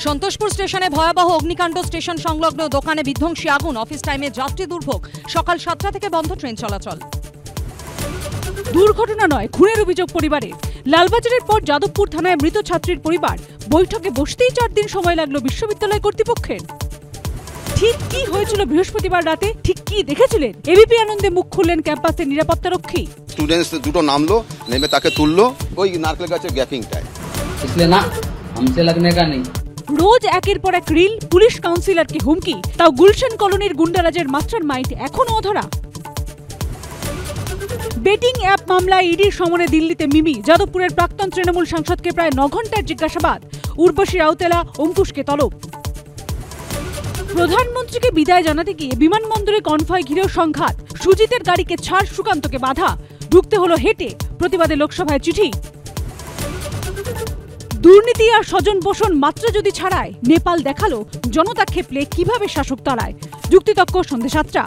সন্তোষপুর স্টেশনে ভয়াবহ অগ্নিকাণ্ড। স্টেশন সংলগ্ন দোকানে বিধ্বংসী আগুন। অফিস টাইমে যাত্রী দুর্ভোগ। সকাল 7টা থেকে বন্ধ ট্রেন চলাচল। দুর্ঘটনা নয়, খুনের অভিযোগ পরিবারের। লালবাজারের পর যাদবপুর থানায় মৃত ছাত্রীর পরিবার। বৈঠকে বসতেই 4 দিন সময় লাগলো বিশ্ববিদ্যালয় কর্তৃপক্ষের। ঠিক কি হয়েছিল বৃহস্পতিবার রাতে, ঠিক কি দেখেছিলেন? এবিপি আনন্দে মুখ খুললেন ক্যাম্পাসের নিরাপত্তারক্ষী। স্টুডেন্টস দুটো নামলো, নেমে তাকে তুললো ওই নারকেল গাছের গ্যাপিংটায়। इसलिए ना हमसे लगने का नहीं। রোজ একের পর এক রিল, পুলিশ কাউন্সিলরকে হুমকি, তাও গুলশান কলোনির গুন্ডারাজের মাস্টার মাইন্ড এখনো অধরা। বেটিং অ্যাপ মামলায় ইডির সমনে দিল্লিতে মিমি। যাদবপুরের প্রাক্তন তৃণমূল সাংসদকে প্রায় 9 ঘন্টার জিজ্ঞাসাবাদ। উর্বশী রাউতেলা, অঙ্কুশকে তলব। প্রধানমন্ত্রীকে বিদায় জানাতে গিয়ে বিমানবন্দরে কনভয় ঘিরেও সংঘাত। সুজিতের গাড়িকে ছাড়, সুকান্তকে বাধা। ঢুকতে হলো হেঁটে। প্রতিবাদে লোকসভায় চিঠি। দুর্নীতি আর স্বজন পোষণ মাত্রা যদি ছাড়ায়, নেপাল দেখালো জনতা ক্ষেপলে কিভাবে শাসক তাড়ায়। যুক্তিতক্ক সন্ধ্যে 7টা।